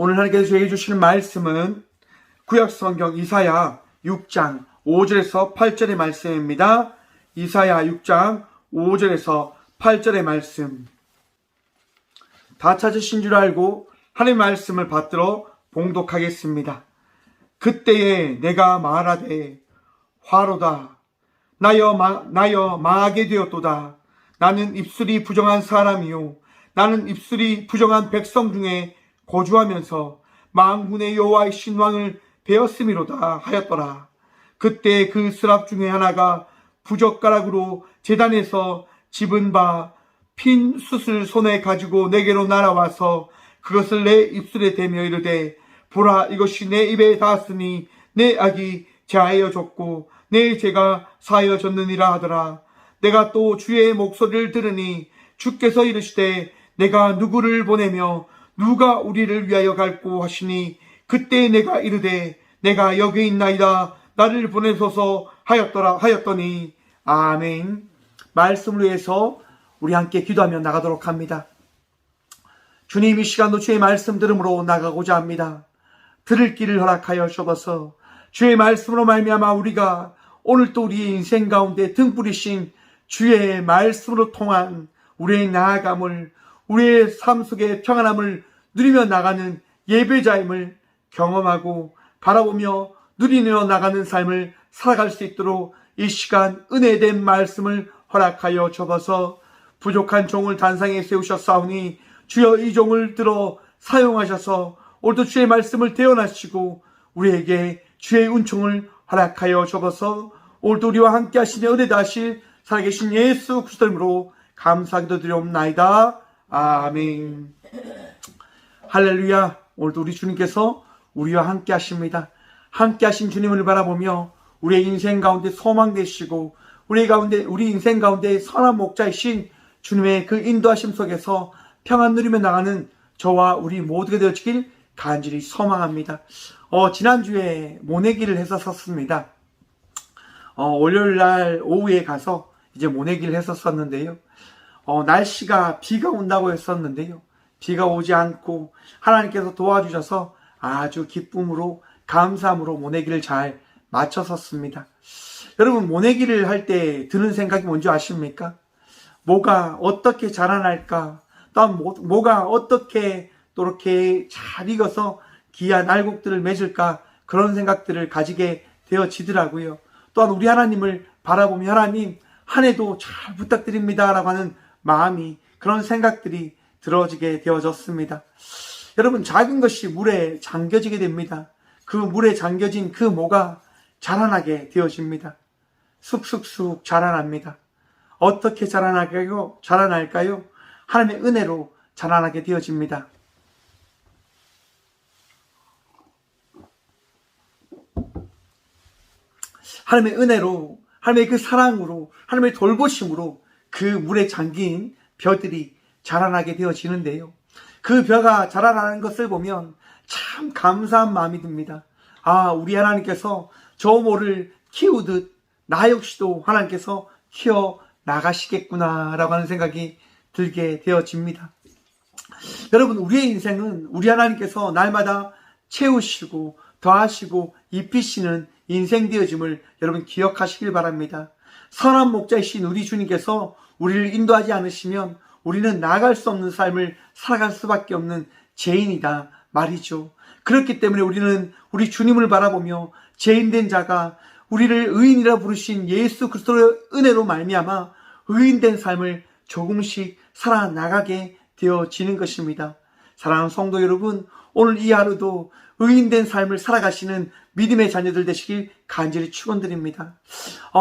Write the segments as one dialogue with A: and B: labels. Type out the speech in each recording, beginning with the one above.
A: 오늘 하나님께서 저에게 주시는 말씀은 구약성경 이사야 6장 5절에서 8절의 말씀입니다. 이사야 6장 5절에서 8절의 말씀. 다 찾으신 줄 알고 하나님의 말씀을 받들어 봉독하겠습니다. 그때에 내가 말하되 화로다 나여 망하게 되었도다. 나는 입술이 부정한 사람이요 나는 입술이 부정한 백성 중에 거주하면서 만군의 여호와의 신왕을 배웠음이로다 하였더라. 그때 그 스랍 중에 하나가 부젓가락으로 제단에서 집은 바 핀 숯을 손에 가지고 내게로 날아와서 그것을 내 입술에 대며 이르되 보라 이것이 내 입에 닿았으니 내 악이 제하여졌고 내 죄가 사하여졌느니라 하더라. 내가 또 주의 목소리를 들으니 주께서 이르시되 내가 누구를 보내며 누가 우리를 위하여 갈고 하시니 그때 내가 이르되 내가 여기 있나이다 나를 보내소서 하였더니 아멘. 말씀을 위해서 우리 함께 기도하며 나가도록 합니다. 주님 이 시간도 주의 말씀 들음으로 나가고자 합니다. 들을 길을 허락하여 주옵소서. 주의 말씀으로 말미암아 우리가 오늘 또 우리의 인생 가운데 등불이신 주의 말씀으로 통한 우리의 나아감을 우리의 삶 속의 평안함을 누리며 나가는 예배자임을 경험하고 바라보며 누리며 나가는 삶을 살아갈 수 있도록 이 시간 은혜된 말씀을 허락하여 주옵소서. 부족한 종을 단상에 세우셨사오니 주여 이 종을 들어 사용하셔서 오늘도 주의 말씀을 대언하시고 우리에게 주의 은총을 허락하여 주옵소서. 오늘도 우리와 함께 하시며 은혜 다하실 살아계신 예수 그리스도 이름으로 감사하기도 드리옵나이다. 아멘. 할렐루야. 오늘도 우리 주님께서 우리와 함께 하십니다. 함께 하신 주님을 바라보며 우리의 인생 가운데 소망 되시고 우리 인생 가운데 선한 목자이신 주님의 그 인도하심 속에서 평안 누리며 나가는 저와 우리 모두가 되어지길 간절히 소망합니다. 지난주에 모내기를 했었습니다. 월요일날 오후에 가서 이제 모내기를 했었는데요. 날씨가 비가 온다고 했었는데요. 비가 오지 않고 하나님께서 도와주셔서 아주 기쁨으로 감사함으로 모내기를 잘 마쳤었습니다. 여러분 모내기를 할 때 드는 생각이 뭔지 아십니까? 뭐가 어떻게 자라날까? 또한 뭐가 어떻게 또 이렇게 잘 익어서 귀한 알곡들을 맺을까? 그런 생각들을 가지게 되어지더라고요. 또한 우리 하나님을 바라보며 하나님 한 해도 잘 부탁드립니다 라고 하는 마음이 그런 생각들이 들어지게 되어졌습니다. 여러분 작은 것이 물에 잠겨지게 됩니다. 그 물에 잠겨진 그 모가 자라나게 되어집니다. 쑥쑥쑥 자라납니다. 어떻게 자라날까요? 하나님의 은혜로 자라나게 되어집니다. 하나님의 은혜로, 하나님의 그 사랑으로, 하나님의 돌보심으로 그 물에 잠긴 벼들이 자라나게 되어지는데요. 그 벼가 자라나는 것을 보면 참 감사한 마음이 듭니다. 우리 하나님께서 저 모를 키우듯 나 역시도 하나님께서 키워 나가시겠구나 라고 하는 생각이 들게 되어집니다. 여러분 우리의 인생은 우리 하나님께서 날마다 채우시고 더하시고 입히시는 인생 되어짐을 여러분 기억하시길 바랍니다. 선한 목자이신 우리 주님께서 우리를 인도하지 않으시면 우리는 나아갈 수 없는 삶을 살아갈 수밖에 없는 죄인이다 말이죠. 그렇기 때문에 우리는 우리 주님을 바라보며 죄인된 자가 우리를 의인이라 부르신 예수 그리스도의 은혜로 말미암아 의인된 삶을 조금씩 살아나가게 되어지는 것입니다. 사랑하는 성도 여러분, 오늘 이 하루도 의인된 삶을 살아가시는 믿음의 자녀들 되시길 간절히 축원드립니다.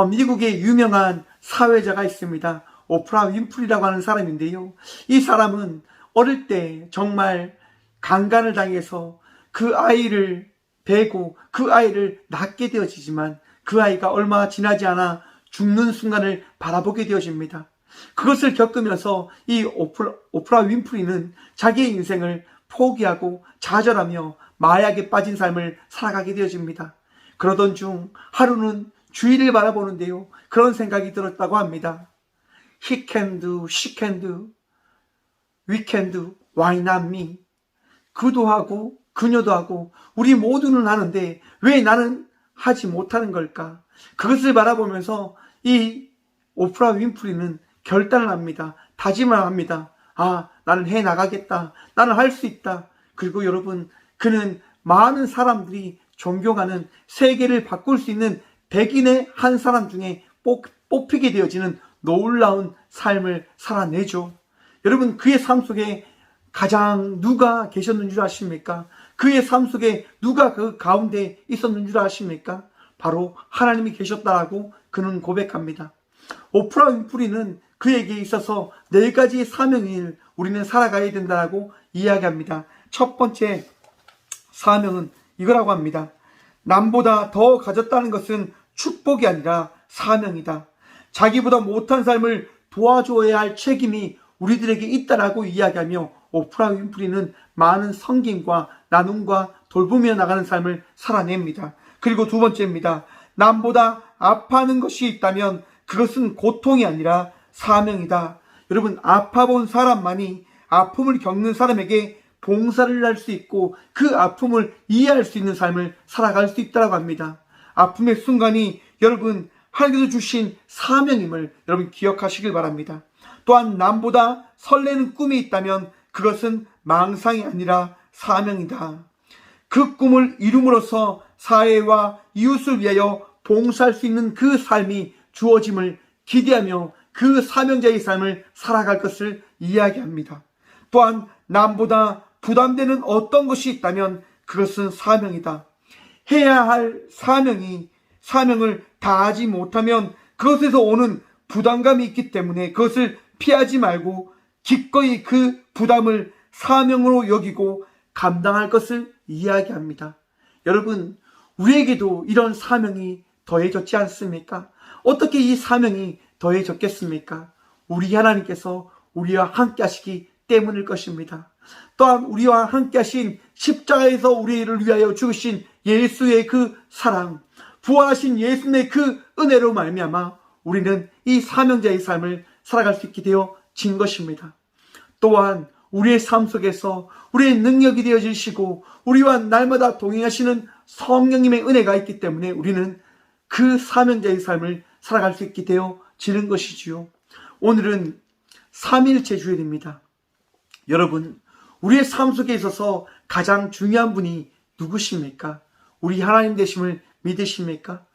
A: 미국의 유명한 사회자가 있습니다. 오프라 윈프리라고 하는 사람인데요. 이 사람은 어릴 때 정말 강간을 당해서 그 아이를 베고 그 아이를 낳게 되어지지만 그 아이가 얼마 지나지 않아 죽는 순간을 바라보게 되어집니다. 그것을 겪으면서 이 오프라 윈프리는 자기의 인생을 포기하고 좌절하며 마약에 빠진 삶을 살아가게 되어집니다. 그러던 중 하루는 주위를 바라보는데요. 그런 생각이 들었다고 합니다. He can do, she can do, we can do, why not me? 그도 하고 그녀도 하고 우리 모두는 하는데 왜 나는 하지 못하는 걸까? 그것을 바라보면서 이 오프라 윈프리는 결단을 합니다. 다짐을 합니다. 나는 해나가겠다. 나는 할 수 있다. 그리고 여러분, 그는 많은 사람들이 존경하는, 세계를 바꿀 수 있는 100인의 한 사람 중에 뽑히게 되어지는 놀라운 삶을 살아내죠. 여러분, 그의 삶 속에 가장 누가 계셨는 줄 아십니까? 그의 삶 속에 누가 그 가운데 있었는 줄 아십니까? 바로 하나님이 계셨다라고 그는 고백합니다. 오프라 윈프리는 그에게 있어서 4가지 사명을 우리는 살아가야 된다라고 이야기합니다. 첫 번째 사명은 이거라고 합니다. 남보다 더 가졌다는 것은 축복이 아니라 사명이다. 자기보다 못한 삶을 도와줘야 할 책임이 우리들에게 있다라고 이야기하며 오프라 윈프리는 많은 섬김과 나눔과 돌보며 나가는 삶을 살아냅니다. 그리고 두 번째입니다. 남보다 아파하는 것이 있다면 그것은 고통이 아니라 사명이다. 여러분, 아파본 사람만이 아픔을 겪는 사람에게 봉사를 할 수 있고 그 아픔을 이해할 수 있는 삶을 살아갈 수 있다고 합니다. 아픔의 순간이 여러분 하나님께서 주신 사명임을 여러분 기억하시길 바랍니다. 또한 남보다 설레는 꿈이 있다면 그것은 망상이 아니라 사명이다. 그 꿈을 이룸으로써 사회와 이웃을 위하여 봉사할 수 있는 그 삶이 주어짐을 기대하며 그 사명자의 삶을 살아갈 것을 이야기합니다. 또한 남보다 부담되는 어떤 것이 있다면 그것은 사명이다. 해야 할 사명을 다하지 못하면 그것에서 오는 부담감이 있기 때문에 그것을 피하지 말고 기꺼이 그 부담을 사명으로 여기고 감당할 것을 이야기합니다. 여러분, 우리에게도 이런 사명이 더해졌지 않습니까? 어떻게 이 사명이 더해졌겠습니까? 우리 하나님께서 우리와 함께 하시기 때문일 것입니다. 또한 우리와 함께 하신 십자가에서 우리를 위하여 죽으신 예수의 그 사랑, 부활하신 예수님의 그 은혜로 말미암아 우리는 이 사명자의 삶을 살아갈 수 있게 되어진 것입니다. 또한 우리의 삶 속에서 우리의 능력이 되어주시고 우리와 날마다 동행하시는 성령님의 은혜가 있기 때문에 우리는 그 사명자의 삶을 살아갈 수 있게 되어지는 것이지요. 오늘은 삼위일체 주일입니다. 여러분, 우리의 삶 속에 있어서 가장 중요한 분이 누구십니까? 우리 하나님 되심을 믿으십니까?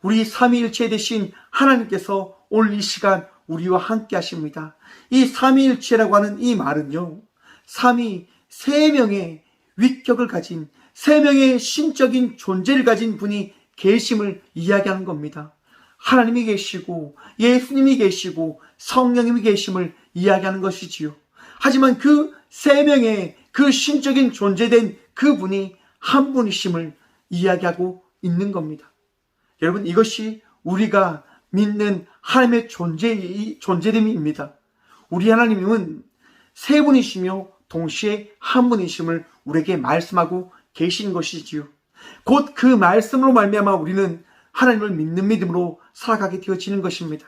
A: 우리 삼위일체 되신 하나님께서 오늘 이 시간 우리와 함께 하십니다. 이 삼위일체라고 하는 이 말은요, 삼위, 3명의 위격을 가진, 3명의 신적인 존재를 가진 분이 계심을 이야기하는 겁니다. 하나님이 계시고 예수님이 계시고 성령님이 계심을 이야기하는 것이지요. 하지만 그 3명의 그 신적인 존재된 그분이 한 분이심을 이야기하고 있는 겁니다. 여러분, 이것이 우리가 믿는 하나님의 존재됨입니다. 우리 하나님은 3분이시며 동시에 한 분이심을 우리에게 말씀하고 계신 것이지요. 곧 그 말씀으로 말미암아 우리는 하나님을 믿는 믿음으로 살아가게 되어지는 것입니다.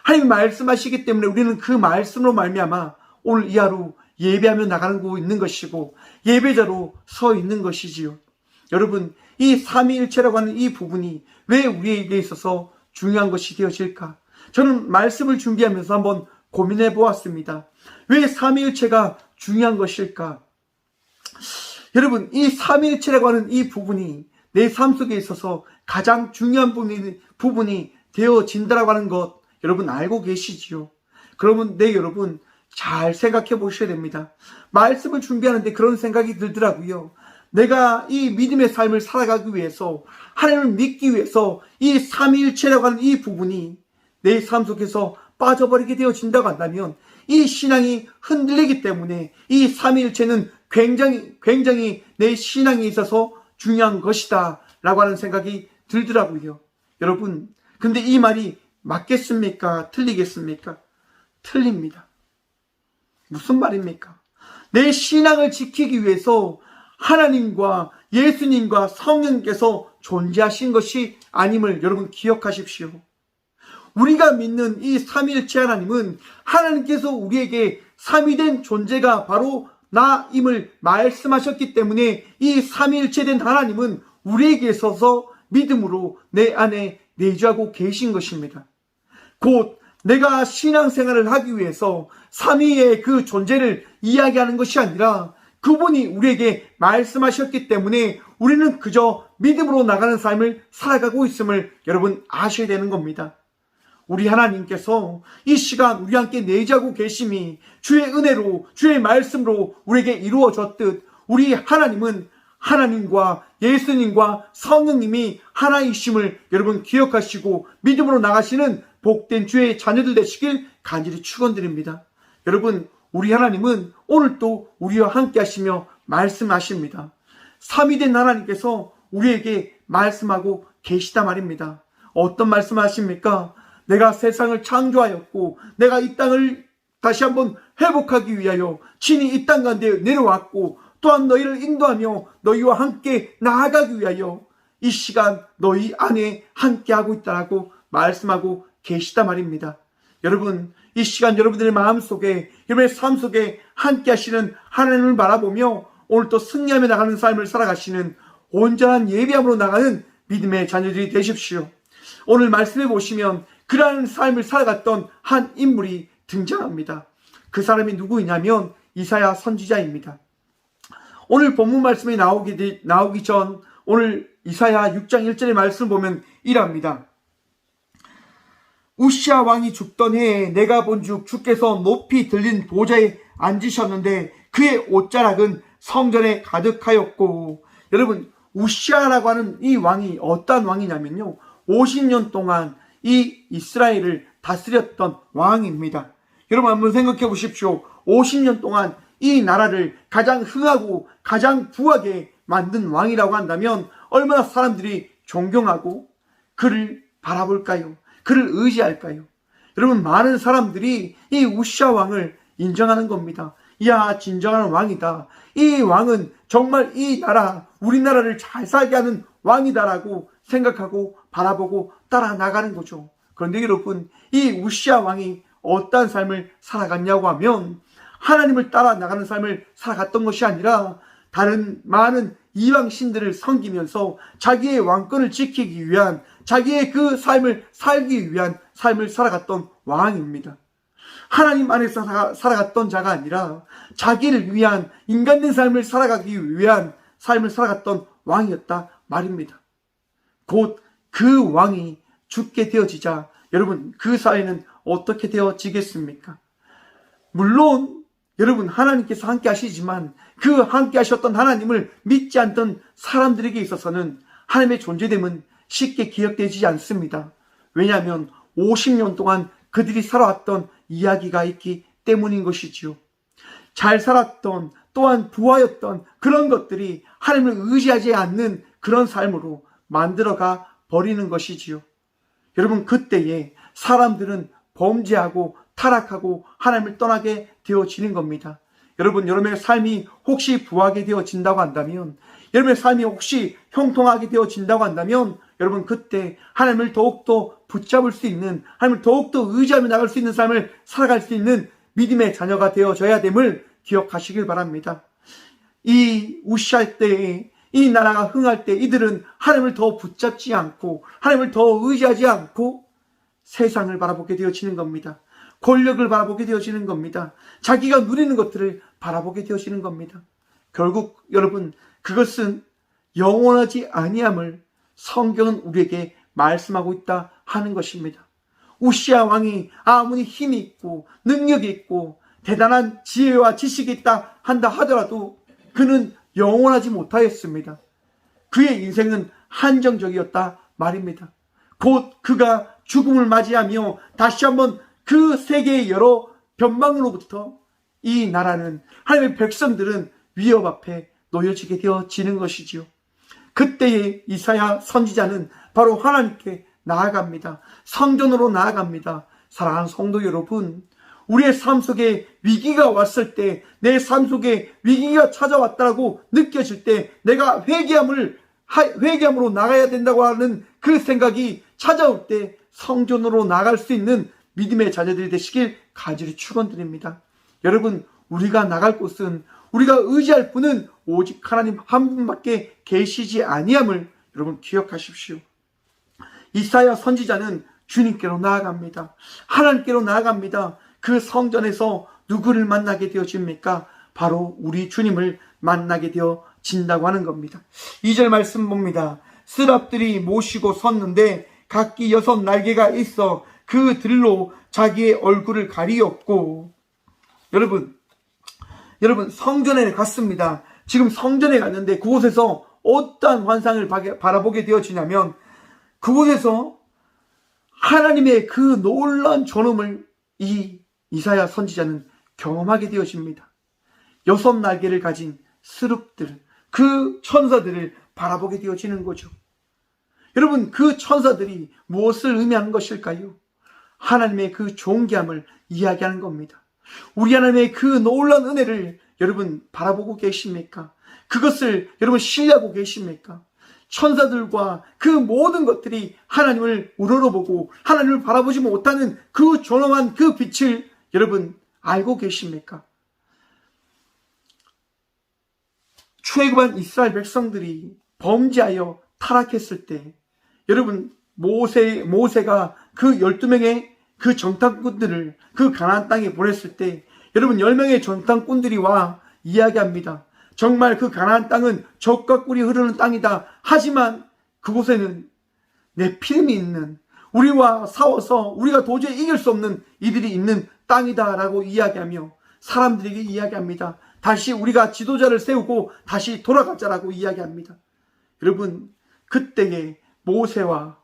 A: 하나님 말씀하시기 때문에 우리는 그 말씀으로 말미암아 오늘 이 하루 예배하며 나가고 있는 것이고 예배자로 서 있는 것이지요. 여러분, 이 삼위일체라고 하는 이 부분이 왜 우리에게 있어서 중요한 것이 되어질까? 저는 말씀을 준비하면서 한번 고민해 보았습니다. 왜 삼위일체가 중요한 것일까? 여러분, 이 삼위일체라고 하는 이 부분이 내 삶 속에 있어서 가장 중요한 부분이 되어진다라고 하는 것 여러분 알고 계시지요? 그러면 여러분 잘 생각해 보셔야 됩니다. 말씀을 준비하는데 그런 생각이 들더라고요. 내가 이 믿음의 삶을 살아가기 위해서, 하나님을 믿기 위해서 이 삼위일체라고 하는 이 부분이 내 삶 속에서 빠져버리게 되어진다고 한다면 이 신앙이 흔들리기 때문에 이 삼위일체는 굉장히 내 신앙에 있어서 중요한 것이다 라고 하는 생각이 들더라고요. 여러분, 근데 이 말이 맞겠습니까? 틀리겠습니까? 틀립니다. 무슨 말입니까? 내 신앙을 지키기 위해서 하나님과 예수님과 성령께서 존재하신 것이 아님을 여러분 기억하십시오. 우리가 믿는 이 삼위일체 하나님은 하나님께서 우리에게 삼위된 존재가 바로 나임을 말씀하셨기 때문에 이 삼위일체된 하나님은 우리에게 있어서 믿음으로 내 안에 내주하고 계신 것입니다. 곧 내가 신앙생활을 하기 위해서 삼위의 그 존재를 이야기하는 것이 아니라 그분이 우리에게 말씀하셨기 때문에 우리는 그저 믿음으로 나가는 삶을 살아가고 있음을 여러분 아셔야 되는 겁니다. 우리 하나님께서 이 시간 우리와 함께 내주하고 계심이 주의 은혜로 주의 말씀으로 우리에게 이루어졌듯 우리 하나님은 하나님과 예수님과 성령님이 하나이심을 여러분 기억하시고 믿음으로 나가시는 복된 주의 자녀들 되시길 간절히 축원드립니다. 여러분, 우리 하나님은 오늘 또 우리와 함께 하시며 말씀하십니다. 삼위된 하나님께서 우리에게 말씀하고 계시다 말입니다. 어떤 말씀하십니까? 내가 세상을 창조하였고 내가 이 땅을 다시 한번 회복하기 위하여 친히 이 땅 가운데 내려왔고 또한 너희를 인도하며 너희와 함께 나아가기 위하여 이 시간 너희 안에 함께하고 있다라고 말씀하고 계시다 말입니다. 여러분, 이 시간 여러분들의 마음속에 여러분의 삶 속에 함께 하시는 하나님을 바라보며 오늘 또 승리하며 나가는 삶을 살아가시는 온전한 예비함으로 나가는 믿음의 자녀들이 되십시오. 오늘 말씀해 보시면 그러한 삶을 살아갔던 한 인물이 등장합니다. 그 사람이 누구이냐면 이사야 선지자입니다. 오늘 본문 말씀이 나오기 전 오늘 이사야 6장 1절의 말씀을 보면 이랍니다. 우시야 왕이 죽던 해에 내가 본즉 주께서 높이 들린 보좌에 앉으셨는데 그의 옷자락은 성전에 가득하였고, 여러분 우시야라고 하는 이 왕이 어떤 왕이냐면요 50년 동안 이 이스라엘을 다스렸던 왕입니다. 여러분 한번 생각해 보십시오. 50년 동안 이 나라를 가장 흥하고 가장 부하게 만든 왕이라고 한다면 얼마나 사람들이 존경하고 그를 바라볼까요? 그를 의지할까요? 여러분 많은 사람들이 이 우시야 왕을 인정하는 겁니다. 이야 진정한 왕이다. 이 왕은 정말 이 나라 우리나라를 잘 살게 하는 왕이다라고 생각하고 바라보고 따라 나가는 거죠. 그런데 여러분 이 우시야 왕이 어떤 삶을 살아갔냐고 하면 하나님을 따라 나가는 삶을 살아갔던 것이 아니라 다른 많은 이방 신들을 섬기면서 자기의 왕권을 지키기 위한 자기의 그 삶을 살기 위한 삶을 살아갔던 왕입니다. 하나님 안에서 살아갔던 자가 아니라 자기를 위한 인간된 삶을 살아가기 위한 삶을 살아갔던 왕이었다 말입니다. 곧 그 왕이 죽게 되어지자 여러분 그 사회는 어떻게 되어지겠습니까? 물론 여러분 하나님께서 함께 하시지만 그 함께 하셨던 하나님을 믿지 않던 사람들에게 있어서는 하나님의 존재됨은 쉽게 기억되지 않습니다. 왜냐하면 50년 동안 그들이 살아왔던 이야기가 있기 때문인 것이지요. 잘 살았던 또한 부하였던 그런 것들이 하나님을 의지하지 않는 그런 삶으로 만들어가 버리는 것이지요. 여러분 그때에 사람들은 범죄하고 타락하고 하나님을 떠나게 되어지는 겁니다. 여러분 여러분의 삶이 혹시 부하게 되어진다고 한다면 여러분의 삶이 혹시 형통하게 되어진다고 한다면 여러분 그때 하나님을 더욱더 붙잡을 수 있는 하나님을 더욱더 의지하며 나갈 수 있는 삶을 살아갈 수 있는 믿음의 자녀가 되어져야 됨을 기억하시길 바랍니다. 이 우시야 때에 이 나라가 흥할 때 이들은 하나님을 더 붙잡지 않고 하나님을 더 의지하지 않고 세상을 바라보게 되어지는 겁니다. 권력을 바라보게 되어지는 겁니다. 자기가 누리는 것들을 바라보게 되어지는 겁니다. 결국 여러분 그것은 영원하지 아니함을 성경은 우리에게 말씀하고 있다 하는 것입니다. 우시야 왕이 아무리 힘이 있고 능력이 있고 대단한 지혜와 지식이 있다 한다 하더라도 그는 영원하지 못하였습니다. 그의 인생은 한정적이었다 말입니다. 곧 그가 죽음을 맞이하며 다시 한번 그 세계의 여러 변방으로부터 이 나라는 하나님의 백성들은 위협 앞에 놓여지게 되어지는 것이지요. 그때의 이사야 선지자는 바로 하나님께 나아갑니다. 성전으로 나아갑니다. 사랑하는 성도 여러분, 우리의 삶 속에 위기가 왔을 때, 내 삶 속에 위기가 찾아왔다고 느껴질 때 내가 회개함으로 나가야 된다고 하는 그 생각이 찾아올 때 성전으로 나갈 수 있는 믿음의 자녀들이 되시길 간절히 축원드립니다. 여러분 우리가 나갈 곳은 우리가 의지할 분은 오직 하나님 한 분밖에 계시지 아니함을 여러분 기억하십시오. 이사야 선지자는 주님께로 나아갑니다. 하나님께로 나아갑니다. 그 성전에서 누구를 만나게 되어집니까? 바로 우리 주님을 만나게 되어진다고 하는 겁니다. 2절 말씀 봅니다. 스랍들이 모시고 섰는데 각기 6 날개가 있어 그 들로 자기의 얼굴을 가리었고, 여러분 성전에 갔습니다. 지금 성전에 갔는데 그곳에서 어떠한 환상을 바라보게 되어지냐면, 그곳에서 하나님의 그 놀라운 존엄을 이 이사야 선지자는 경험하게 되어집니다. 6 날개를 가진 스룹들, 그 천사들을 바라보게 되어지는 거죠. 여러분, 그 천사들이 무엇을 의미하는 것일까요? 하나님의 그 존귀함을 이야기하는 겁니다. 우리 하나님의 그 놀라운 은혜를 여러분 바라보고 계십니까? 그것을 여러분 신뢰하고 계십니까? 천사들과 그 모든 것들이 하나님을 우러러보고 하나님을 바라보지 못하는 그 존엄한 그 빛을 여러분 알고 계십니까? 출애굽한 이스라엘 백성들이 범죄하여 타락했을 때, 여러분 모세가 그 12명의 그 정탐꾼들을 그 가나안 땅에 보냈을 때, 여러분 10명의 정탐꾼들이 와 이야기합니다. 정말 그 가나안 땅은 젖과 꿀이 흐르는 땅이다. 하지만 그곳에는 내 피름이 있는, 우리와 싸워서 우리가 도저히 이길 수 없는 이들이 있는 땅이다 라고 이야기하며 사람들에게 이야기합니다. 다시 우리가 지도자를 세우고 다시 돌아가자라고 이야기합니다. 여러분, 그때에 모세와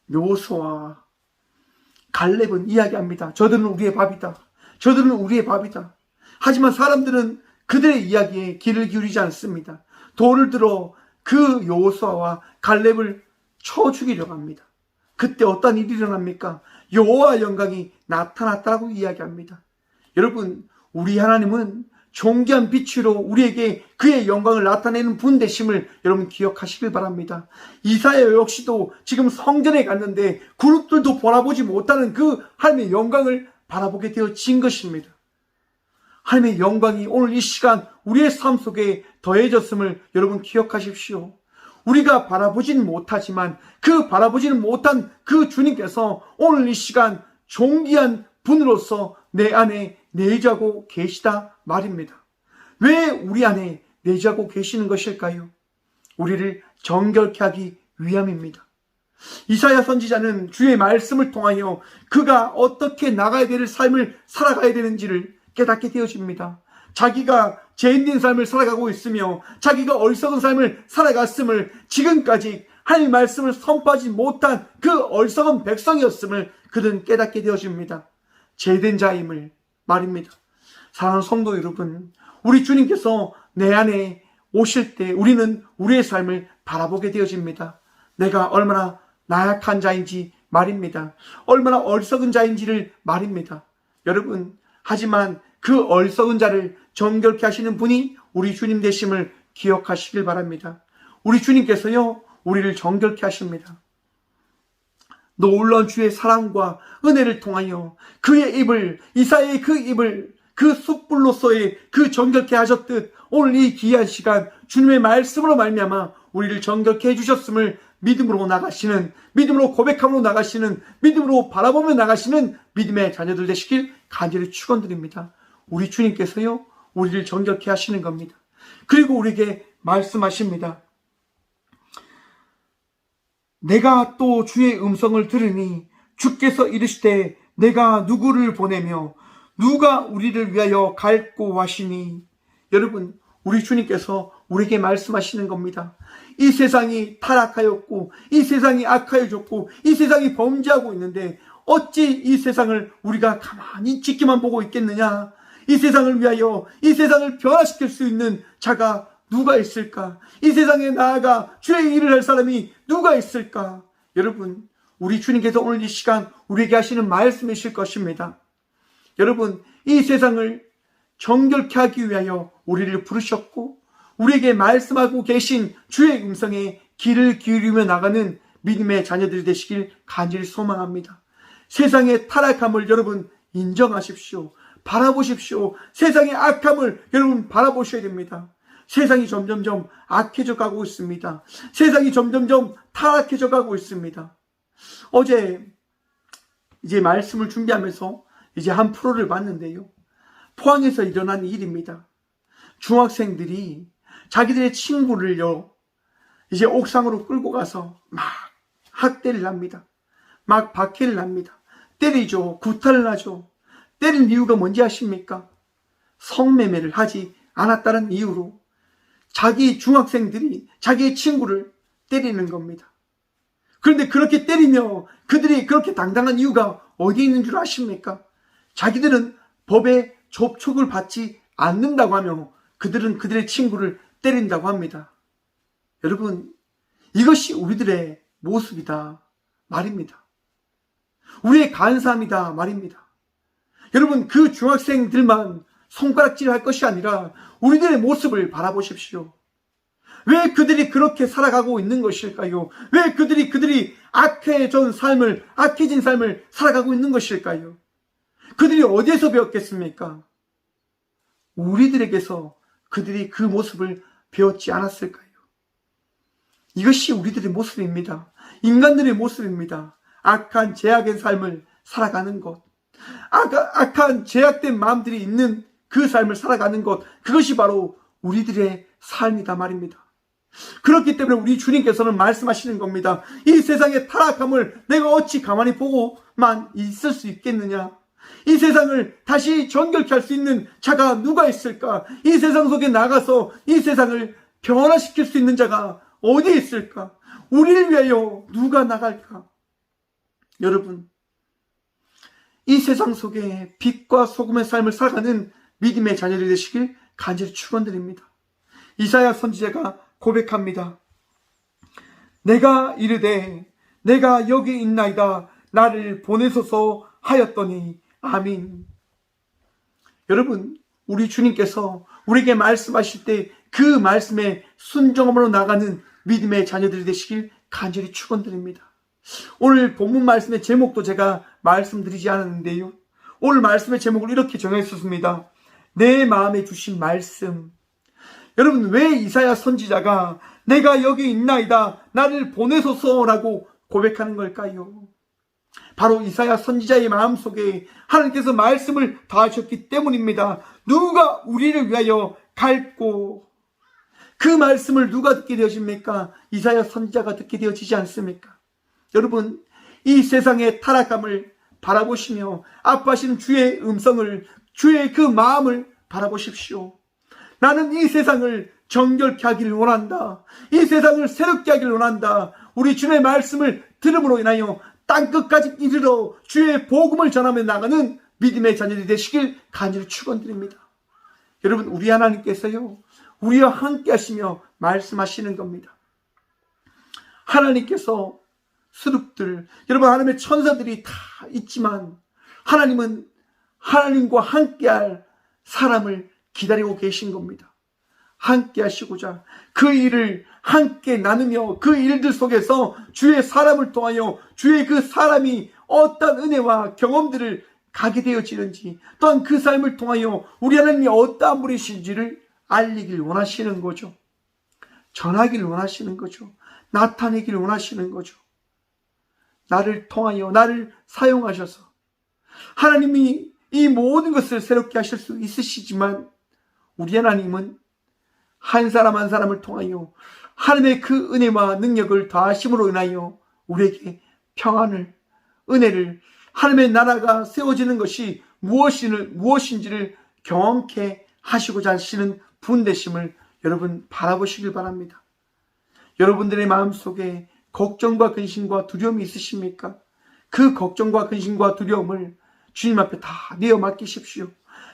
A: 여호수아와 갈렙은 이야기합니다. 저들은 우리의 밥이다. 저들은 우리의 밥이다. 하지만 사람들은 그들의 이야기에 귀를 기울이지 않습니다. 돌을 들어 그 여호수아와 갈렙을 쳐 죽이려고 합니다. 그때 어떤 일이 일어납니까? 여호와의 영광이 나타났다고 이야기합니다. 여러분, 우리 하나님은 존귀한 빛으로 우리에게 그의 영광을 나타내는 분 되심을 여러분 기억하시길 바랍니다. 이사야 역시도 지금 성전에 갔는데 그룹들도 바라보지 못하는 그 하나님의 영광을 바라보게 되어진 것입니다. 하나님의 영광이 오늘 이 시간 우리의 삶 속에 더해졌음을 여러분 기억하십시오. 우리가 바라보지는 못하지만 그 바라보지는 못한 그 주님께서 오늘 이 시간 존귀한 분으로서 내 안에 내주하고 계시다 말입니다. 왜 우리 안에 내주하고 계시는 것일까요? 우리를 정결케 하기 위함입니다. 이사야 선지자는 주의 말씀을 통하여 그가 어떻게 나가야 될 삶을 살아가야 되는지를 깨닫게 되어집니다. 자기가 죄인된 삶을 살아가고 있으며 자기가 어리석은 삶을 살아갔음을, 지금까지 하나님의 말씀을 선포하지 못한 그 어리석은 백성이었음을 그는 깨닫게 되어집니다. 죄된 자임을 말입니다. 사랑하는 성도 여러분, 우리 주님께서 내 안에 오실 때 우리는 우리의 삶을 바라보게 되어집니다. 내가 얼마나 나약한 자인지 말입니다. 얼마나 어리석은 자인지를 말입니다. 여러분, 하지만 그 어리석은 자를 정결케 하시는 분이 우리 주님 되심을 기억하시길 바랍니다. 우리 주님께서요, 우리를 정결케 하십니다. 놀라운 주의 사랑과 은혜를 통하여 그의 입을, 이사야의 그 입을 그 숯불로서의 그 정결케 하셨듯 오늘 이 귀한 시간 주님의 말씀으로 말미암아 우리를 정결케 해주셨음을 믿음으로 나가시는, 믿음으로 고백함으로 나가시는, 믿음으로 바라보며 나가시는 믿음의 자녀들 되시길 간절히 축원드립니다. 우리 주님께서요, 우리를 정결케 하시는 겁니다. 그리고 우리에게 말씀하십니다. 내가 또 주의 음성을 들으니 주께서 이르시되 내가 누구를 보내며 누가 우리를 위하여 갈고 하시니. 여러분, 우리 주님께서 우리에게 말씀하시는 겁니다. 이 세상이 타락하였고 이 세상이 악하여졌고 이 세상이 범죄하고 있는데 어찌 이 세상을 우리가 가만히 지켜만 보고 있겠느냐. 이 세상을 위하여 이 세상을 변화시킬 수 있는 자가 누가 있을까? 이 세상에 나아가 주의 일을 할 사람이 누가 있을까? 여러분, 우리 주님께서 오늘 이 시간 우리에게 하시는 말씀이실 것입니다. 여러분, 이 세상을 정결케 하기 위하여 우리를 부르셨고 우리에게 말씀하고 계신 주의 음성에 귀를 기울이며 나가는 믿음의 자녀들이 되시길 간절히 소망합니다. 세상의 타락함을 여러분 인정하십시오. 바라보십시오. 세상의 악함을 여러분 바라보셔야 됩니다. 세상이 점점점 악해져 가고 있습니다. 세상이 점점점 타락해져 가고 있습니다. 어제 이제 말씀을 준비하면서 이제 한 프로를 봤는데요. 포항에서 일어난 일입니다. 중학생들이 자기들의 친구를요, 이제 옥상으로 끌고 가서 막 학대를 합니다. 막 박해를 합니다. 때리죠. 구타를 하죠. 때린 이유가 뭔지 아십니까? 성매매를 하지 않았다는 이유로 자기 중학생들이 자기의 친구를 때리는 겁니다. 그런데 그렇게 때리며 그들이 그렇게 당당한 이유가 어디 있는 줄 아십니까? 자기들은 법에 접촉을 받지 않는다고 하며 그들은 그들의 친구를 때린다고 합니다. 여러분, 이것이 우리들의 모습이다 말입니다. 우리의 간사함이다 말입니다. 여러분, 그 중학생들만 손가락질 할 것이 아니라 우리들의 모습을 바라보십시오. 왜 그들이 그렇게 살아가고 있는 것일까요? 왜 그들이 악해진 삶을 살아가고 있는 것일까요? 그들이 어디에서 배웠겠습니까? 우리들에게서 그들이 그 모습을 배웠지 않았을까요? 이것이 우리들의 모습입니다. 인간들의 모습입니다. 악한 제약의 삶을 살아가는 것, 악한 제약된 마음들이 있는 그 삶을 살아가는 것, 그것이 바로 우리들의 삶이다 말입니다. 그렇기 때문에 우리 주님께서는 말씀하시는 겁니다. 이 세상의 타락함을 내가 어찌 가만히 보고만 있을 수 있겠느냐? 이 세상을 다시 정결케 할 수 있는 자가 누가 있을까? 이 세상 속에 나가서 이 세상을 변화시킬 수 있는 자가 어디 있을까? 우리를 위하여 누가 나갈까? 여러분, 이 세상 속에 빛과 소금의 삶을 살아가는 믿음의 자녀들이 되시길 간절히 축원드립니다. 이사야 선지자가 고백합니다. 내가 이르되 내가 여기 있나이다 나를 보내소서 하였더니 아멘. 여러분, 우리 주님께서 우리에게 말씀하실 때 그 말씀에 순종함으로 나가는 믿음의 자녀들이 되시길 간절히 축원드립니다. 오늘 본문 말씀의 제목도 제가 말씀드리지 않았는데요. 오늘 말씀의 제목을 이렇게 정했었습니다. 내 마음에 주신 말씀. 여러분, 왜 이사야 선지자가 내가 여기 있나이다 나를 보내소서라고 고백하는 걸까요? 바로 이사야 선지자의 마음속에 하나님께서 말씀을 다하셨기 때문입니다. 누가 우리를 위하여 갈고, 그 말씀을 누가 듣게 되어집니까? 이사야 선지자가 듣게 되어지지 않습니까? 여러분, 이 세상의 타락함을 바라보시며 아파하시는 주의 음성을, 주의 그 마음을 바라보십시오. 나는 이 세상을 정결케 하기를 원한다. 이 세상을 새롭게 하기를 원한다. 우리 주의 말씀을 들음으로 인하여 땅끝까지 이르러 주의 복음을 전하며 나가는 믿음의 자녀들이 되시길 간절히 축원드립니다. 여러분, 우리 하나님께서요, 우리와 함께 하시며 말씀하시는 겁니다. 하나님께서 스룹들, 여러분, 하나님의 천사들이 다 있지만 하나님은 하나님과 함께할 사람을 기다리고 계신 겁니다. 함께 하시고자 그 일을 함께 나누며 그 일들 속에서 주의 사람을 통하여 주의 그 사람이 어떤 은혜와 경험들을 가게 되어지는지, 또한 그 삶을 통하여 우리 하나님이 어떠한 분이신지를 알리길 원하시는 거죠. 전하기를 원하시는 거죠. 나타내기를 원하시는 거죠. 나를 통하여 나를 사용하셔서 하나님이 이 모든 것을 새롭게 하실 수 있으시지만 우리 하나님은 한 사람 한 사람을 통하여 하나님의 그 은혜와 능력을 더하심으로 인하여 우리에게 평안을, 은혜를, 하나님의 나라가 세워지는 것이 무엇인지를 경험케 하시고자 하시는 분 되심을 여러분 바라보시길 바랍니다. 여러분들의 마음속에 걱정과 근심과 두려움이 있으십니까? 그 걱정과 근심과 두려움을 주님 앞에 다 내어 맡기십시오.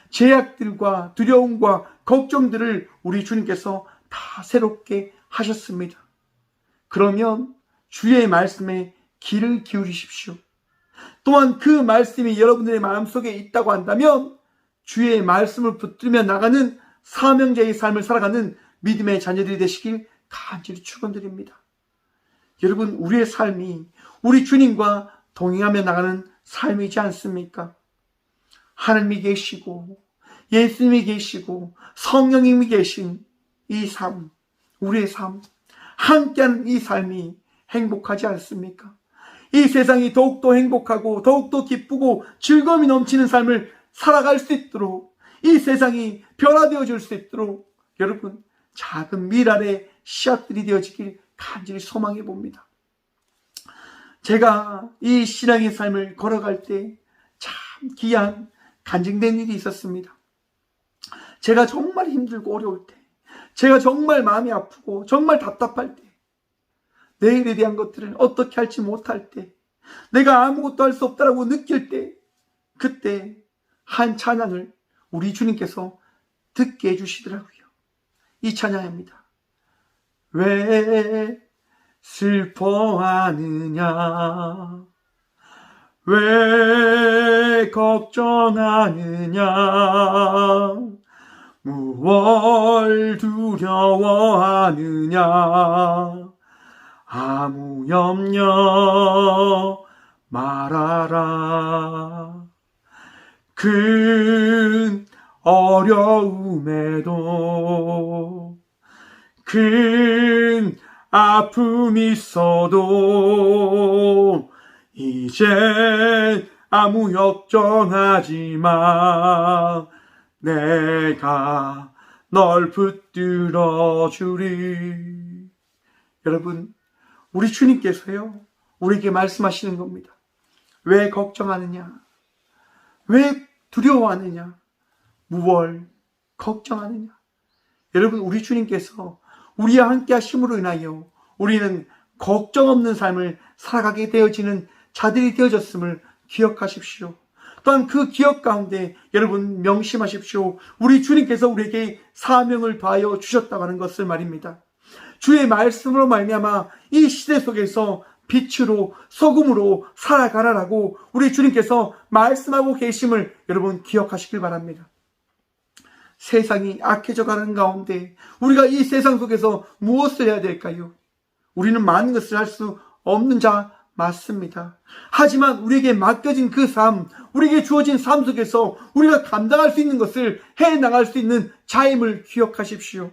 A: 제약들과 두려움과 걱정들을 우리 주님께서 다 새롭게 하셨습니다. 그러면 주의 말씀에 귀를 기울이십시오. 또한 그 말씀이 여러분들의 마음속에 있다고 한다면 주의 말씀을 붙들며 나가는 사명자의 삶을 살아가는 믿음의 자녀들이 되시길 간절히 축원드립니다. 여러분, 우리의 삶이 우리 주님과 동행하며 나가는 삶이지 않습니까? 하나님이 계시고 예수님이 계시고 성령님이 계신 이 삶, 우리의 삶, 함께하는 이 삶이 행복하지 않습니까? 이 세상이 더욱더 행복하고 더욱더 기쁘고 즐거움이 넘치는 삶을 살아갈 수 있도록, 이 세상이 변화되어 줄 수 있도록 여러분 작은 미랄의 씨앗들이 되어지길 간절히 소망해 봅니다. 제가 이 신앙의 삶을 걸어갈 때 참 귀한 간증된 일이 있었습니다. 제가 정말 힘들고 어려울 때, 제가 정말 마음이 아프고 정말 답답할 때, 내일에 대한 것들을 어떻게 할지 못할 때, 내가 아무것도 할 수 없다라고 느낄 때, 그때 한 찬양을 우리 주님께서 듣게 해주시더라고요. 이 찬양입니다. 왜 슬퍼하느냐, 왜 걱정하느냐, 무얼 두려워하느냐, 아무 염려 말아라. 큰 어려움에도 큰 아픔이 있어도 이제 아무 걱정하지 마. 내가 널 붙들어 주리. 여러분, 우리 주님께서요, 우리에게 말씀하시는 겁니다. 왜 걱정하느냐? 왜 두려워하느냐? 무얼 걱정하느냐? 여러분, 우리 주님께서 우리와 함께 하심으로 인하여 우리는 걱정 없는 삶을 살아가게 되어지는 자들이 되어졌음을 기억하십시오. 또한 그 기억 가운데 여러분 명심하십시오. 우리 주님께서 우리에게 사명을 더하여 주셨다고 하는 것을 말입니다. 주의 말씀으로 말미암아 이 시대 속에서 빛으로 소금으로 살아가라라고 우리 주님께서 말씀하고 계심을 여러분 기억하시길 바랍니다. 세상이 악해져 가는 가운데 우리가 이 세상 속에서 무엇을 해야 될까요? 우리는 많은 것을 할 수 없는 자 맞습니다. 하지만 우리에게 맡겨진 그 삶, 우리에게 주어진 삶 속에서 우리가 감당할 수 있는 것을 해나갈 수 있는 자임을 기억하십시오.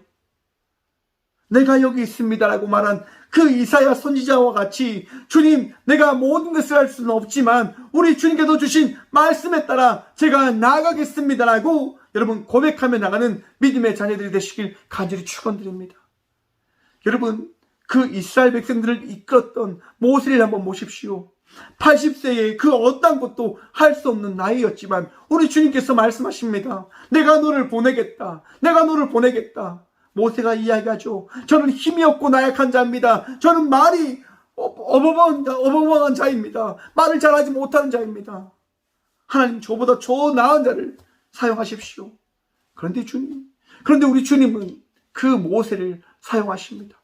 A: 내가 여기 있습니다라고 말한 그 이사야 선지자와 같이 주님, 내가 모든 것을 할 수는 없지만 우리 주님께서 주신 말씀에 따라 제가 나아가겠습니다라고 여러분 고백하며 나가는 믿음의 자녀들이 되시길 간절히 축원드립니다. 여러분, 그 이스라엘 백성들을 이끌었던 모세를 한번 보십시오. 80세에 그 어떤 것도 할 수 없는 나이였지만 우리 주님께서 말씀하십니다. 내가 너를 보내겠다. 내가 너를 보내겠다. 모세가 이야기하죠. 저는 힘이 없고 나약한 자입니다. 저는 말이 어벙벙한 자입니다. 말을 잘하지 못하는 자입니다. 하나님, 저보다 저 나은 자를 사용하십시오. 그런데 우리 주님은 그 모세를 사용하십니다.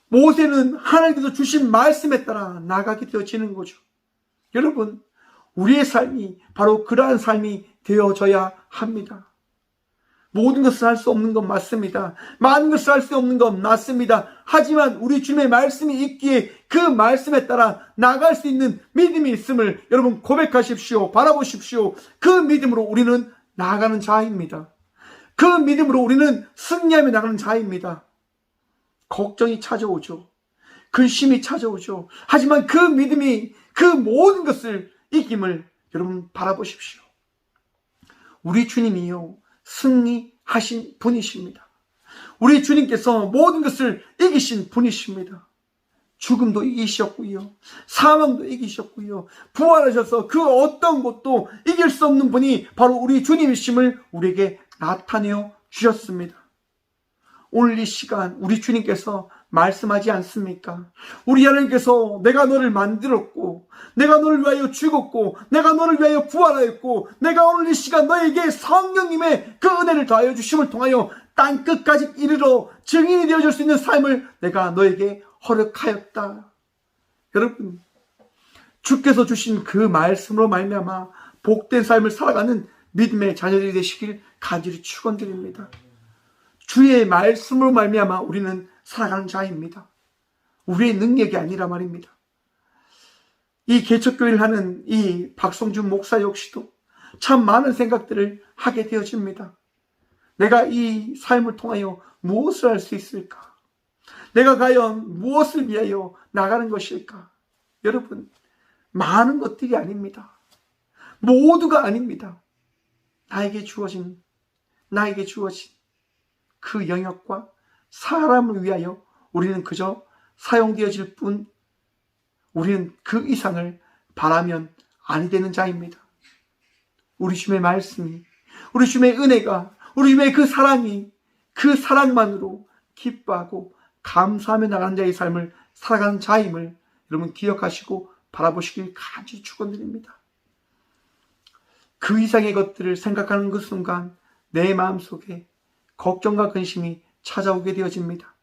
A: 모세는 하나님께서 주신 말씀에 따라 나가게 되어지는 거죠. 여러분, 우리의 삶이 바로 그러한 삶이 되어져야 합니다. 모든 것을 할 수 없는 건 맞습니다. 많은 것을 할 수 없는 건 맞습니다. 하지만 우리 주님의 말씀이 있기에 그 말씀에 따라 나갈 수 있는 믿음이 있음을 여러분 고백하십시오. 바라보십시오. 그 믿음으로 우리는 나아가는 자입니다. 그 믿음으로 우리는 승리하며 나가는 자입니다. 걱정이 찾아오죠. 근심이 찾아오죠. 하지만 그 믿음이 그 모든 것을 이김을 여러분 바라보십시오. 우리 주님이요, 승리하신 분이십니다. 우리 주님께서 모든 것을 이기신 분이십니다. 죽음도 이기셨고요, 사망도 이기셨고요, 부활하셔서 그 어떤 것도 이길 수 없는 분이 바로 우리 주님이심을 우리에게 나타내어 주셨습니다. 오늘 이 시간 우리 주님께서 말씀하지 않습니까? 우리 하나님께서 내가 너를 만들었고, 내가 너를 위하여 죽었고, 내가 너를 위하여 부활하였고, 내가 오늘 이 시간 너에게 성령님의 그 은혜를 더하여 주심을 통하여 땅끝까지 이르러 증인이 되어줄 수 있는 삶을 내가 너에게 허락하였다. 여러분, 주께서 주신 그 말씀으로 말미암아 복된 삶을 살아가는 믿음의 자녀들이 되시길 간절히 축원드립니다. 주의 말씀으로 말미암아 우리는 살아가는 자입니다. 우리의 능력이 아니라 말입니다. 이 개척교회를 하는 이 박성준 목사 역시도 참 많은 생각들을 하게 되어집니다. 내가 이 삶을 통하여 무엇을 할 수 있을까? 내가 과연 무엇을 위하여 나가는 것일까? 여러분, 많은 것들이 아닙니다. 모두가 아닙니다. 나에게 주어진 그 영역과 사람을 위하여 우리는 그저 사용되어질 뿐, 우리는 그 이상을 바라면 아니 되는 자입니다. 우리 주님의 말씀이, 우리 주님의 은혜가, 우리 주님의 그 사랑이, 그 사랑만으로 기뻐하고 감사하며 나가는 자의 삶을 살아가는 자임을 여러분 기억하시고 바라보시길 간절히 축원드립니다. 그 이상의 것들을 생각하는 그 순간 내 마음속에 걱정과 근심이 찾아오게 되어집니다.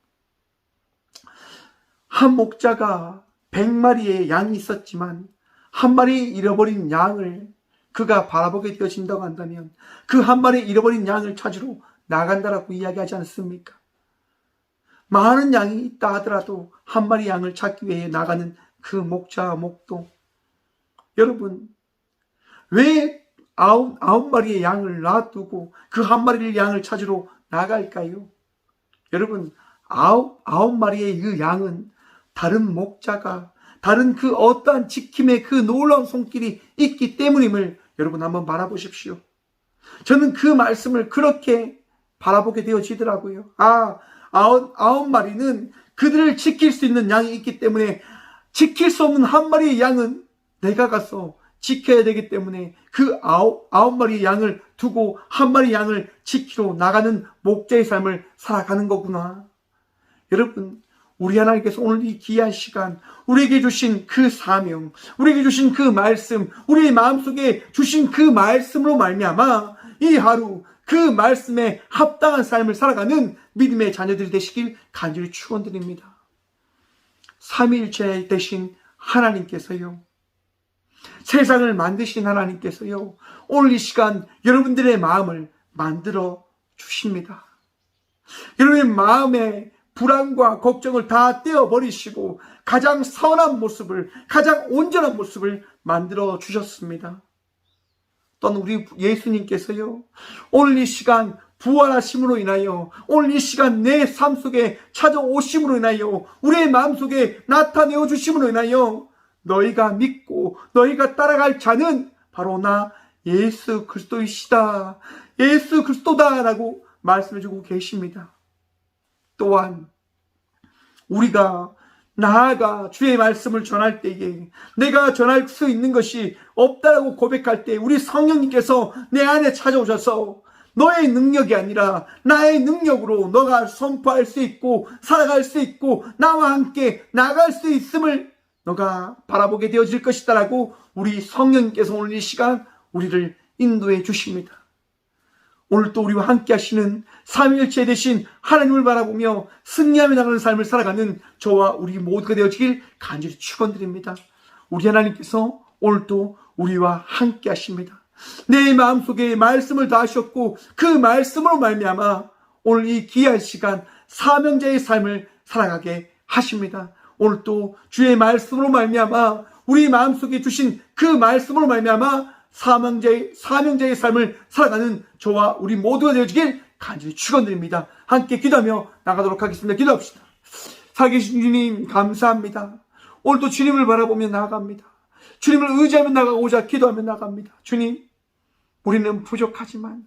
A: 한 목자가 100마리의 양이 있었지만 한 마리 잃어버린 양을 그가 바라보게 되어진다고 한다면 그 한 마리 잃어버린 양을 찾으러 나간다라고 이야기하지 않습니까? 많은 양이 있다 하더라도 한 마리 양을 찾기 위해 나가는 그 목자와 목동, 여러분, 왜 아홉 마리의 양을 놔두고 그 한 마리의 양을 찾으러 나갈까요? 여러분, 아홉 마리의 그 양은 다른 목자가, 다른 그 어떠한 지킴의 그 놀라운 손길이 있기 때문임을 여러분 한번 바라보십시오. 저는 그 말씀을 그렇게 바라보게 되어지더라고요. 아홉 마리는 그들을 지킬 수 있는 양이 있기 때문에 지킬 수 없는 한 마리의 양은 내가 가서 지켜야 되기 때문에 그 아홉 마리의 양을 두고 한 마리 양을 지키러 나가는 목자의 삶을 살아가는 거구나. 여러분, 우리 하나님께서 오늘 이 귀한 시간, 우리에게 주신 그 사명, 우리에게 주신 그 말씀, 우리의 마음속에 주신 그 말씀으로 말미암아 이 하루 그 말씀에 합당한 삶을 살아가는 믿음의 자녀들이 되시길 간절히 축원드립니다. 삼위일체 되신 하나님께서요, 세상을 만드신 하나님께서요, 오늘 이 시간 여러분들의 마음을 만들어 주십니다. 여러분의 마음에 불안과 걱정을 다 떼어버리시고 가장 선한 모습을, 가장 온전한 모습을 만들어 주셨습니다. 또한 우리 예수님께서요, 오늘 이 시간 부활하심으로 인하여, 오늘 이 시간 내 삶 속에 찾아오심으로 인하여, 우리의 마음속에 나타내어 주심으로 인하여 너희가 믿고 너희가 따라갈 자는 바로 나 예수 그리스도이시다, 예수 그리스도다라고 말씀해주고 계십니다. 또한 우리가 나아가 주의 말씀을 전할 때에 내가 전할 수 있는 것이 없다라고 고백할 때 우리 성령님께서 내 안에 찾아오셔서 너의 능력이 아니라 나의 능력으로 너가 선포할 수 있고 살아갈 수 있고 나와 함께 나갈 수 있음을 너가 바라보게 되어질 것이다라고 우리 성령님께서 오늘 이 시간 우리를 인도해 주십니다. 오늘 또 우리와 함께 하시는 삼위일체 되신 하나님을 바라보며 승리하며 나가는 삶을 살아가는 저와 우리 모두가 되어지길 간절히 축원드립니다. 우리 하나님께서 오늘 또 우리와 함께 하십니다. 내 마음속에 말씀을 다하셨고 그 말씀으로 말미암아 오늘 이 귀한 시간 사명자의 삶을 살아가게 하십니다. 오늘 또 주의 말씀으로 말미암아 우리 마음속에 주신 그 말씀으로 말미암아 사명자의 삶을 살아가는 저와 우리 모두가 되어지길 간절히 축원드립니다. 함께 기도하며 나가도록 하겠습니다. 기도합시다. 살아계신 주님 감사합니다. 오늘도 주님을 바라보며 나아갑니다. 주님을 의지하며 나가고자 기도하며 나갑니다. 주님, 우리는 부족하지만,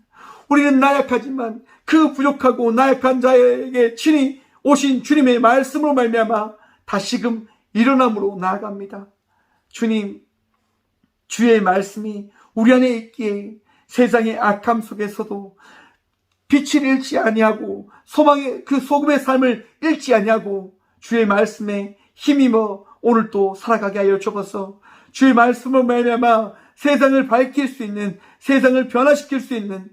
A: 우리는 나약하지만 그 부족하고 나약한 자에게 친히 오신 주님의 말씀으로 말미암아 다시금 일어남으로 나아갑니다. 주님, 주의 말씀이 우리 안에 있기에 세상의 악함 속에서도 빛을 잃지 아니하고 소망의 그 소금의 삶을 잃지 아니하고 주의 말씀에 힘입어 오늘 또 살아가게 하여 주옵소서. 주의 말씀으로 말미암아 세상을 밝힐 수 있는, 세상을 변화시킬 수 있는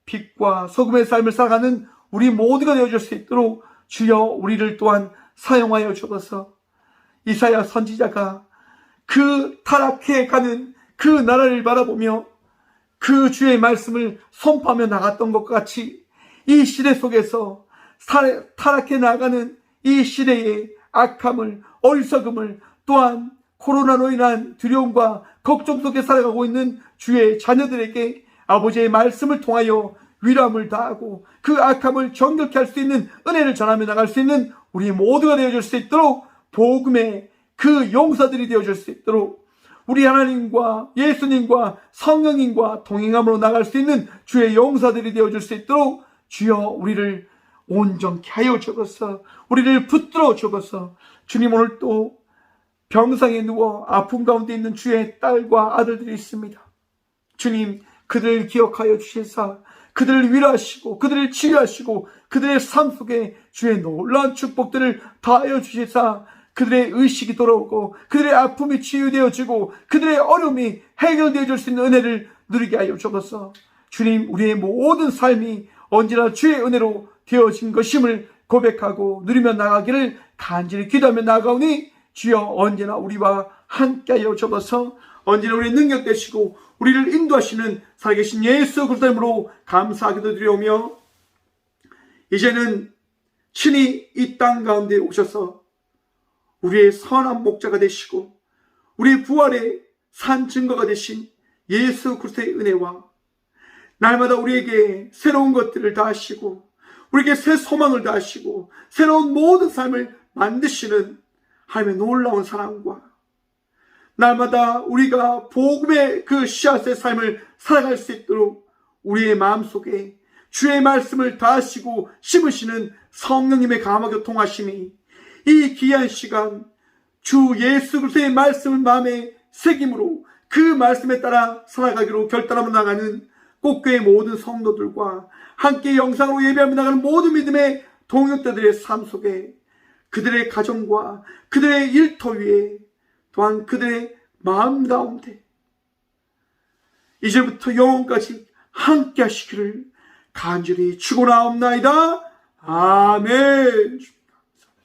A: 빛과 소금의 삶을 살아가는 우리 모두가 되어줄 수 있도록 주여 우리를 또한 사용하여 주옵소서. 이사야 선지자가 그 타락해 가는 그 나라를 바라보며 그 주의 말씀을 선포하며 나갔던 것과 같이 이 시대 속에서 타락해 나가는 이 시대의 악함을, 어리석음을, 또한 코로나로 인한 두려움과 걱정 속에 살아가고 있는 주의 자녀들에게 아버지의 말씀을 통하여 위로함을 다하고 그 악함을 정결케 할 수 있는 은혜를 전하며 나갈 수 있는 우리 모두가 되어줄 수 있도록 복음의 그 용사들이 되어줄 수 있도록 우리 하나님과 예수님과 성령님과 동행함으로 나갈 수 있는 주의 용사들이 되어줄 수 있도록 주여 우리를 온전케 하여 주옵소서. 우리를 붙들어 주옵소서. 주님, 오늘 또 병상에 누워 아픔 가운데 있는 주의 딸과 아들들이 있습니다. 주님, 그들을 기억하여 주시사 그들을 위로하시고 그들을 치유하시고 그들의 삶 속에 주의 놀라운 축복들을 다하여 주시사 그들의 의식이 돌아오고 그들의 아픔이 치유되어지고 그들의 어려움이 해결되어 줄 수 있는 은혜를 누리게 하여 주옵소서. 주님, 우리의 모든 삶이 언제나 주의 은혜로 되어진 것임을 고백하고 누리며 나가기를 간절히 기도하며 나아가오니 주여 언제나 우리와 함께하여 주옵소서. 언제나 우리의 능력 되시고 우리를 인도하시는 살아계신 예수 그리스도 이름으로 감사하기도 드리오며 이제는 친히 이 땅 가운데 오셔서 우리의 선한 목자가 되시고 우리의 부활의 산 증거가 되신 예수 그리스도의 은혜와 날마다 우리에게 새로운 것들을 다하시고 우리에게 새 소망을 다하시고 새로운 모든 삶을 만드시는 하나님의 놀라운 사랑과 날마다 우리가 복음의 그 씨앗의 삶을 살아갈 수 있도록 우리의 마음속에 주의 말씀을 다하시고 심으시는 성령님의 감화 교통하심이 이 귀한 시간 주 예수 그리스도의 말씀을 마음에 새김으로 그 말씀에 따라 살아가기로 결단하며 나가는 꽃교회 모든 성도들과 함께 영상으로 예배하며 나가는 모든 믿음의 동역자들의 삶 속에 그들의 가정과 그들의 일터 위에 또한 그들의 마음 가운데 이제부터 영원까지 함께 하시기를 간절히 축원하옵나이다. 아멘.